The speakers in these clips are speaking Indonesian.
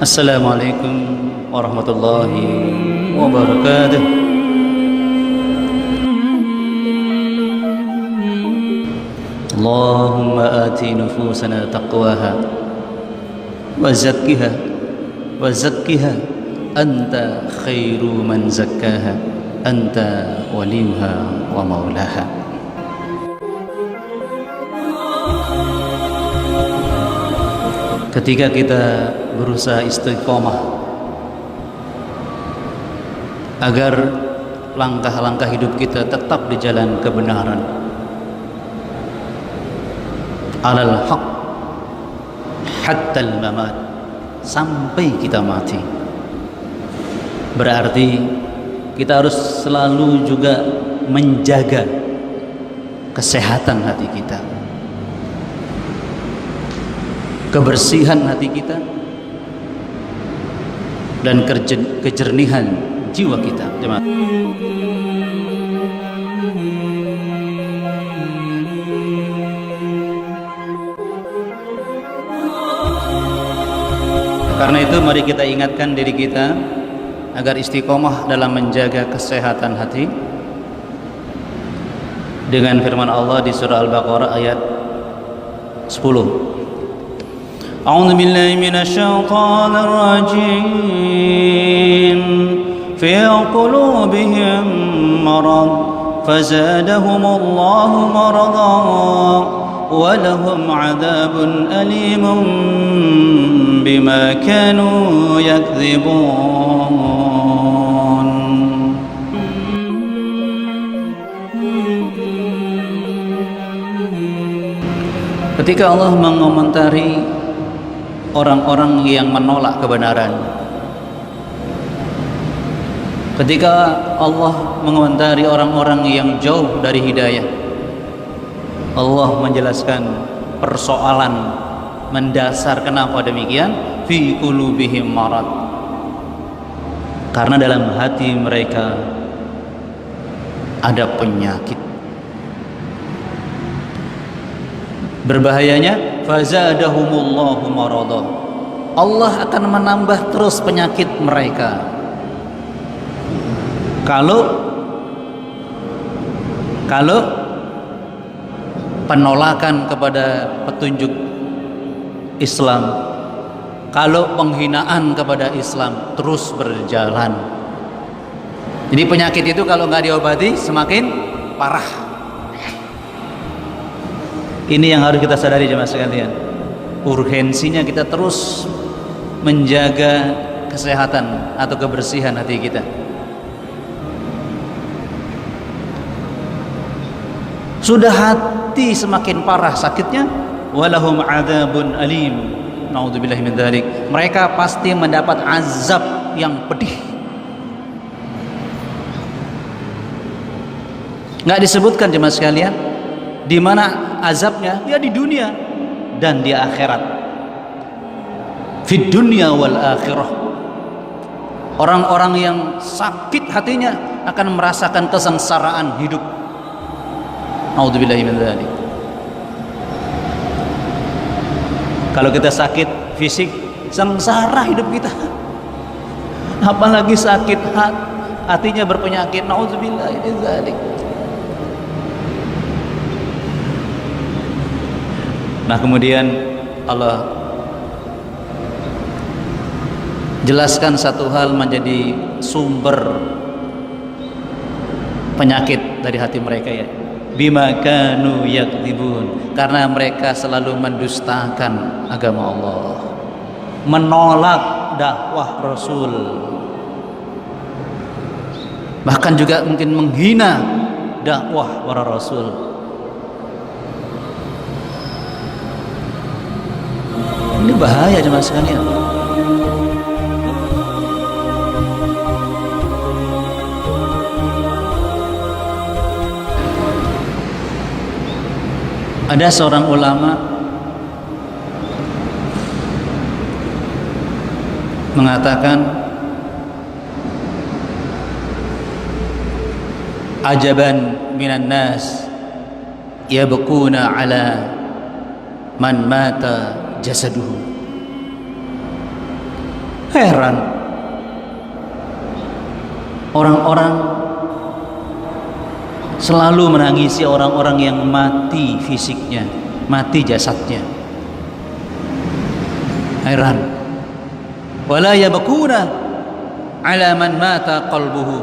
Assalamualaikum warahmatullahi wabarakatuh. Allahumma ati nufusana taqwaha wa zakkiha anta khairu man zakkaha anta waliyuha wa maulaha. Ketika kita berusaha istiqomah agar langkah-langkah hidup kita tetap di jalan kebenaran, alal haq hatta al-mamat, sampai kita mati, berarti kita harus selalu juga menjaga kesehatan hati kita, kebersihan hati kita, dan kejernihan jiwa kita. Karena itu mari kita ingatkan diri kita agar istiqomah dalam menjaga kesehatan hati dengan firman Allah di surah Al-Baqarah ayat 10. أعوذ بالله من الشيطان الرجيم في قلوبهم مرض فزادهم الله مرضا ولهم عذاب أليم بما كانوا يكذبون. Ketika Allah mengomentari orang-orang yang menolak kebenaran, ketika Allah mengomentari orang-orang yang jauh dari hidayah, Allah menjelaskan persoalan mendasar kenapa demikian. Fi qulubihim marad, karena dalam hati mereka ada penyakit. Berbahayanya fazadahumullahu marada, Allah akan menambah terus penyakit mereka. Kalau penolakan kepada petunjuk Islam, kalau penghinaan kepada Islam terus berjalan, jadi penyakit itu kalau nggak diobati semakin parah. Ini yang harus kita sadari jemaah sekalian, urgensinya kita terus menjaga kesehatan atau kebersihan hati kita. Sudah hati semakin parah sakitnya, walahum adzabun alim, naudzubillahi min dzalik, mereka pasti mendapat azab yang pedih. Nggak disebutkan jemaah sekalian di mana azabnya, ya di dunia dan di akhirat. Fid dunya wal akhirah, orang-orang yang sakit hatinya akan merasakan kesengsaraan hidup. A'udzubillahi min dzalik. Kalau kita sakit fisik, sengsara hidup kita, apalagi sakit hatinya berpenyakit. Na'udzubillahi min dzalik. Nah, kemudian Allah jelaskan satu hal menjadi sumber penyakit dari hati mereka, ya, bima kanu yakdzibun, karena mereka selalu mendustakan agama Allah, menolak dakwah Rasul, bahkan juga mungkin menghina dakwah para Rasul. Ini bahaya jemaah sekalian. Ada seorang ulama mengatakan, ajaban minan nas yabquna ala man mata jasaduhu. Heran, orang-orang selalu menangisi orang-orang yang mati fisiknya, mati jasadnya. Heran. Wala yabkuna ala man mata qalbuhu,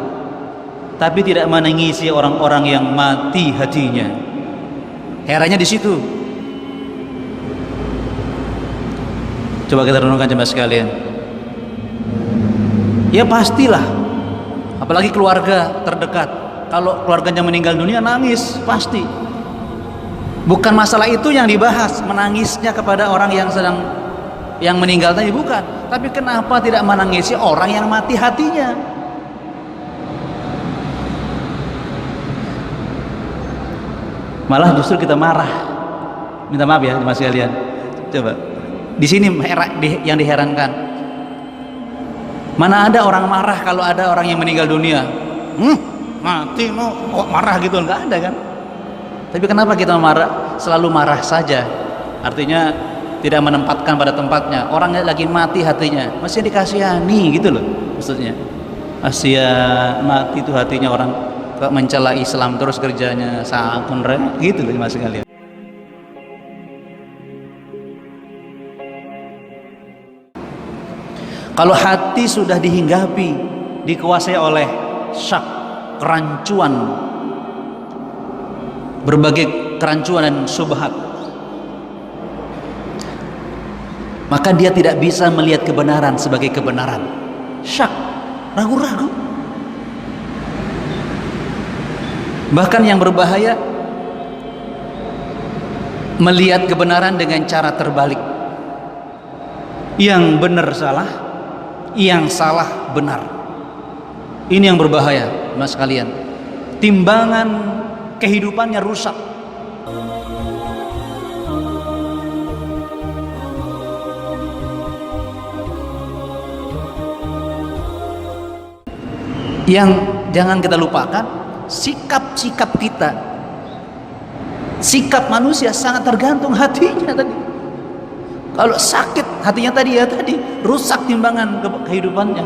tapi tidak menangisi orang-orang yang mati hatinya. Herannya di situ. Coba kita renungkan jemaah sekalian. Ya pastilah, apalagi keluarga terdekat. Kalau keluarganya meninggal dunia, nangis pasti. Bukan masalah itu yang dibahas, menangisnya kepada orang yang meninggal tadi, bukan. Tapi kenapa tidak menangisi orang yang mati hatinya? Malah justru kita marah. Minta maaf ya jemaah sekalian. Coba. Di sini yang diherankan. Mana ada orang marah kalau ada orang yang meninggal dunia? Mati mau kok marah gitu? Enggak ada kan? Tapi kenapa kita selalu marah saja? Artinya tidak menempatkan pada tempatnya. Orangnya lagi mati hatinya, masih dikasihani gitu loh maksudnya. Kasihan mati itu hatinya, orang mencela Islam terus kerjanya sakun gitu loh mas sekalian. Kalau hati sudah dihinggapi, dikuasai oleh syak, kerancuan, berbagai kerancuan dan syubhat, maka dia tidak bisa melihat kebenaran sebagai kebenaran. Syak, ragu-ragu. Bahkan yang berbahaya, melihat kebenaran dengan cara terbalik. Yang benar salah, yang salah benar. Ini yang berbahaya mas kalian. Timbangan kehidupannya rusak. Yang jangan kita lupakan, sikap-sikap kita, sikap manusia sangat tergantung hatinya tadi. Kalau sakit hatinya tadi, rusak timbangan kehidupannya.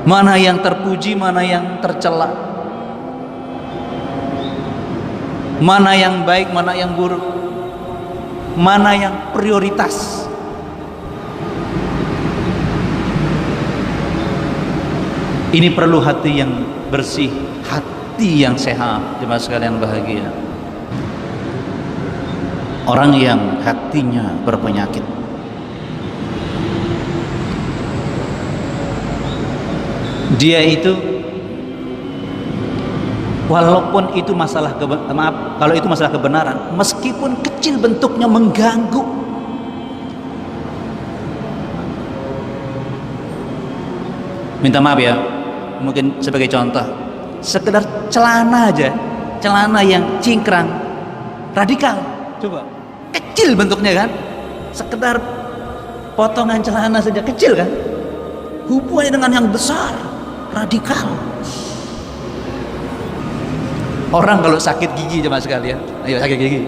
Mana yang terpuji, mana yang tercela, mana yang baik, mana yang buruk, mana yang prioritas. Ini perlu hati yang bersih, hati yang sehat, jemaah sekalian bahagia. Orang yang hatinya berpenyakit, dia itu walaupun itu masalah kalau itu masalah kebenaran, meskipun kecil bentuknya mengganggu, minta maaf ya, mungkin sebagai contoh, sekedar celana aja, celana yang cingkrang, radikal, coba, kecil bentuknya kan, sekedar potongan celana saja kecil kan, hubungannya dengan yang besar, radikal. Orang kalau sakit gigi jemaah sekalian, ayo sakit gigi,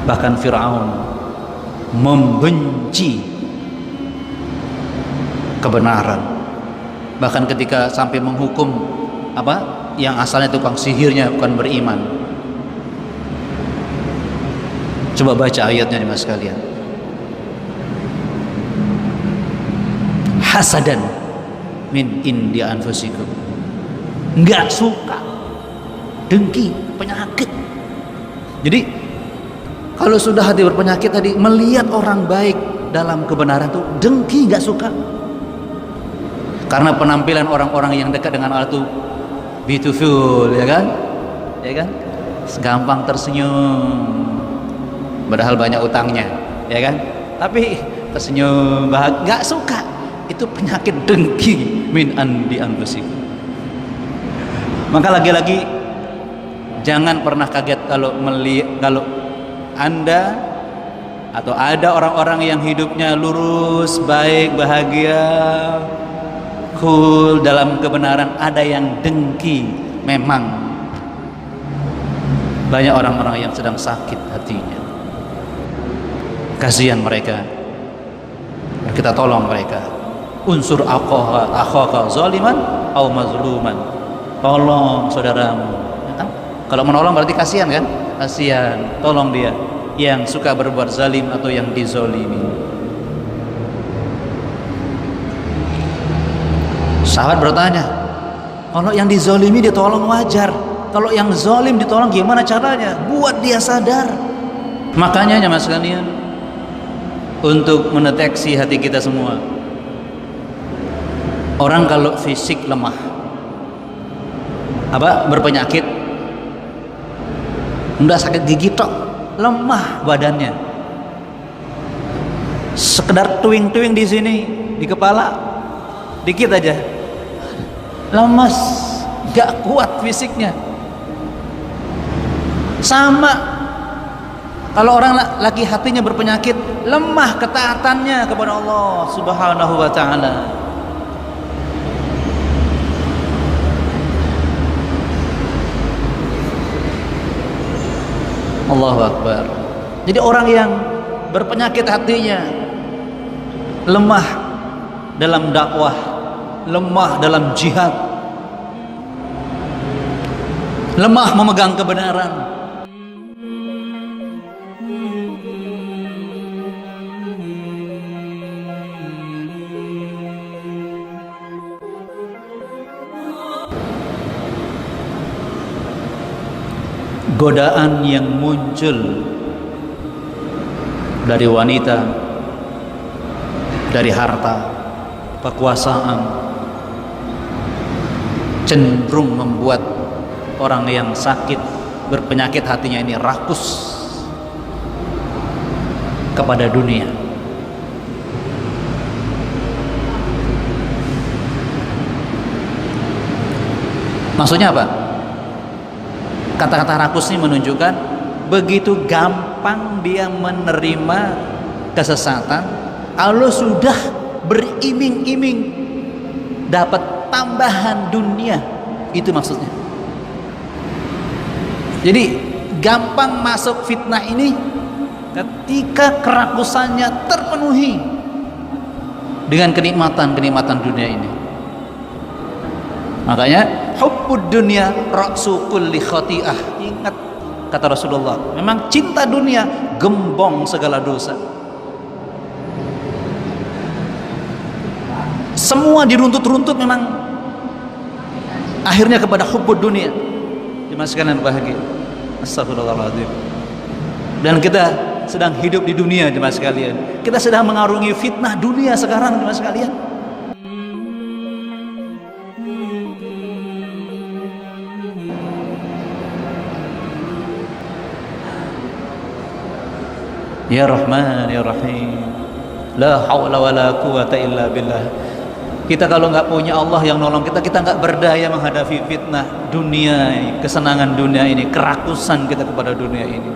bahkan Fir'aun membenci kebenaran, bahkan ketika sampai menghukum yang asalnya tukang sihirnya bukan beriman. Coba baca ayatnya nih mas sekalian. Hasadan min indi anfusikum, nggak suka, dengki, penyakit. Jadi kalau sudah hati berpenyakit tadi, melihat orang baik dalam kebenaran tuh dengki, nggak suka. Karena penampilan orang-orang yang dekat dengan Allah tuh beautiful, ya kan? Gampang tersenyum, padahal banyak utangnya, ya kan? Tapi tersenyum, bahagia, nggak suka. Itu penyakit dengki min andi anfusikum. Maka lagi-lagi jangan pernah kaget kalau Anda atau ada orang-orang yang hidupnya lurus, baik, bahagia, cool dalam kebenaran, ada yang dengki. Memang Banyak orang-orang yang sedang sakit hatinya, kasihan mereka, kita tolong mereka. Unsur akhaka zaliman au mazluman, tolong saudaramu. Kalau menolong berarti kasihan kan? Kasihan, tolong dia yang suka berbuat zalim atau yang dizolimi. Sahabat bertanya, kalau yang dizolimi ditolong wajar, kalau yang zalim ditolong gimana caranya? Buat dia sadar. Makanya jemaah sekalian, untuk mendeteksi hati kita semua, orang kalau fisik lemah, berpenyakit, udah sakit gigi tok, lemah badannya, sekedar tuing-tuing di sini di kepala dikit aja lemas, gak kuat fisiknya. Sama kalau orang lagi hatinya berpenyakit, lemah ketaatannya kepada Allah Subhanahu wa ta'ala. Allahu Akbar. Jadi orang yang berpenyakit hatinya, lemah dalam dakwah, lemah dalam jihad, lemah memegang kebenaran, godaan yang muncul dari wanita, dari harta, kekuasaan, cenderung membuat orang yang sakit, berpenyakit hatinya ini rakus kepada dunia. Maksudnya apa? Kata-kata rakus ini menunjukkan begitu gampang dia menerima kesesatan, Allah sudah beriming-iming dapat tambahan dunia. Itu maksudnya. Jadi gampang masuk fitnah ini ketika kerakusannya terpenuhi dengan kenikmatan-kenikmatan dunia ini. Makanya hubbud dunya ra'su kulli khati'ah. Ingat kata Rasulullah, memang cinta dunia gembong segala dosa. Semua diruntut-runtut memang akhirnya kepada hubbud dunia. Dimasukkan bahagia. Astagfirullahaladzim. Dan kita sedang hidup di dunia, jemaah sekalian. Kita sedang mengarungi fitnah dunia sekarang, jemaah sekalian. Ya Rahman ya Rahim, la haula wala quwata illa billah. Kita kalau nggak punya Allah yang nolong kita, kita nggak berdaya menghadapi fitnah dunia, kesenangan dunia ini, kerakusan kita kepada dunia ini.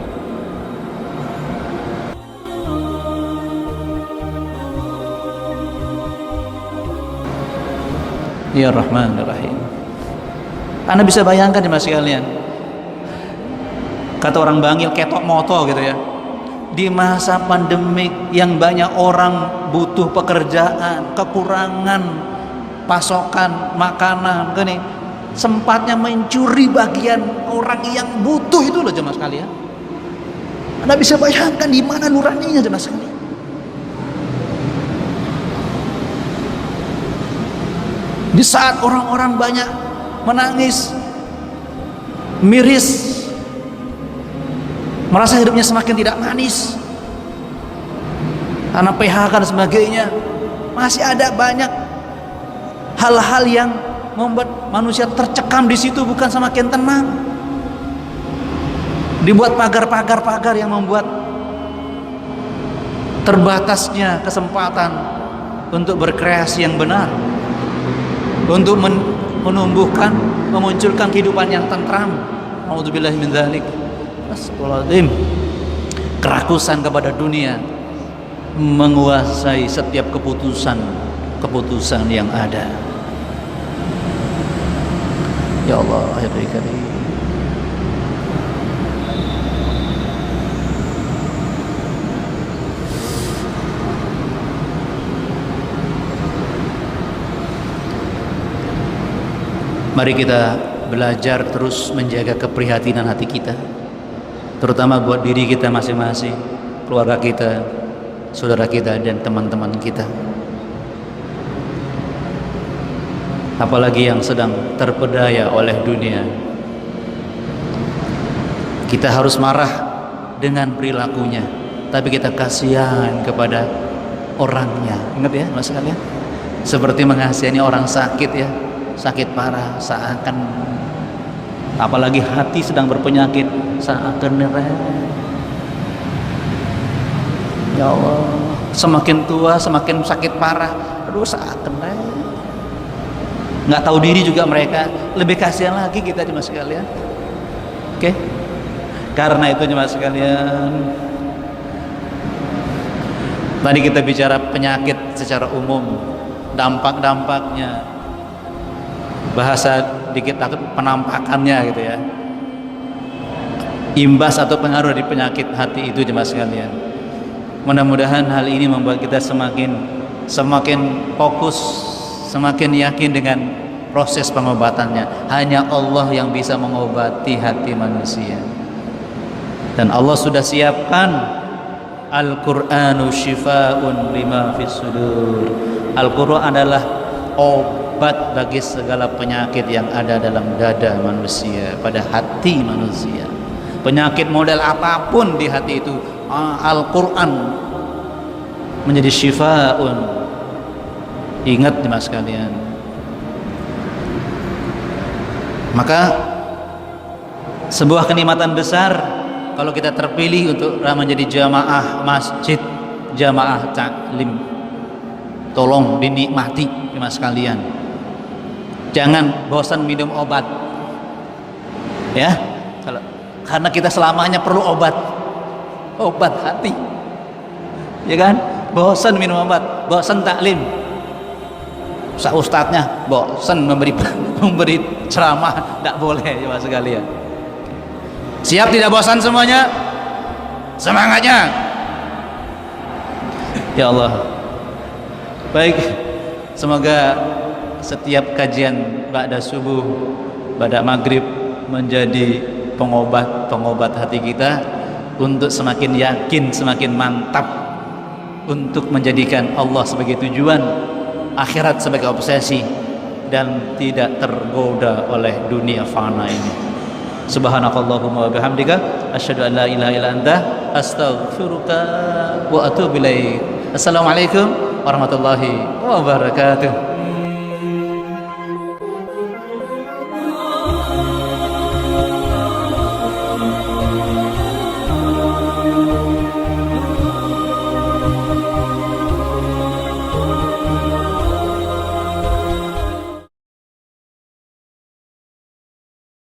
Ya Rahman ya Rahim. Anda bisa bayangkan ya mas sekalian, kata orang Bangil ketok moto gitu ya, di masa pandemik yang banyak orang butuh pekerjaan, kekurangan pasokan makanan, gini, sempatnya mencuri bagian orang yang butuh itu loh jemaah sekalian. Anda bisa bayangkan di mana nuraninya jemaah sekalian. Di saat orang-orang banyak menangis, miris, merasa hidupnya semakin tidak manis karena PHK dan sebagainya, masih ada banyak hal-hal yang membuat manusia tercekam di situ, bukan semakin tenang. Dibuat pagar-pagar yang membuat terbatasnya kesempatan untuk berkreasi yang benar, untuk menumbuhkan, memunculkan kehidupan yang tentram. A'udzubillahi min dzalik. Astagfirullahaladzim. Kerakusan kepada dunia menguasai setiap keputusan yang ada. Ya Allah, ya Karim. Mari kita belajar terus menjaga keprihatinan hati kita, terutama buat diri kita masing-masing, keluarga kita, saudara kita, dan teman-teman kita. Apalagi yang sedang terpedaya oleh dunia. Kita harus marah dengan perilakunya, tapi kita kasihan kepada orangnya. Ingat ya mas sekalian, seperti mengasihani orang sakit ya, sakit parah, seakan, apalagi hati sedang berpenyakit, seakan ya Allah, semakin tua semakin sakit parah, aduh seakan nggak tahu diri juga mereka, lebih kasihan lagi kita di mas sekalian. Oke, karena itu mas sekalian, tadi kita bicara penyakit secara umum, dampak-dampaknya, bahasa dikit takut penampakannya gitu ya, imbas atau pengaruh dari penyakit hati itu jemaah sekalian. Mudah-mudahan hal ini membuat kita semakin fokus, semakin yakin dengan proses pengobatannya. Hanya Allah yang bisa mengobati hati manusia, dan Allah sudah siapkan Al-Qur'anu syifaa'un lima fis sudur. Al-Qur'an adalah obat bagi segala penyakit yang ada dalam dada manusia, pada hati manusia. Penyakit model apapun di hati itu, Al-Qur'an menjadi syifaa'un. Ingat jemaah sekalian, maka sebuah kenikmatan besar kalau kita terpilih untuk menjadi jamaah masjid, jamaah taklim. Tolong dinikmati jemaah sekalian, jangan bosan minum obat ya, karena kita selamanya perlu obat hati ya kan. Bosan minum obat, bosan taklim, ustadznya bosan memberi ceramah, tidak boleh jemaah sekalian. Siap tidak bosan semuanya? Semangatnya ya Allah. Baik, semoga setiap kajian ba'da subuh, ba'da maghrib menjadi pengobat hati kita untuk semakin yakin, semakin mantap untuk menjadikan Allah sebagai tujuan, akhirat sebagai obsesi, dan tidak tergoda oleh dunia fana ini. Subhanakallahumma wa bihamdika asyhadu an la ilaha illa anta astaghfiruka wa atubu ilaik. Assalamualaikum warahmatullahi wabarakatuh.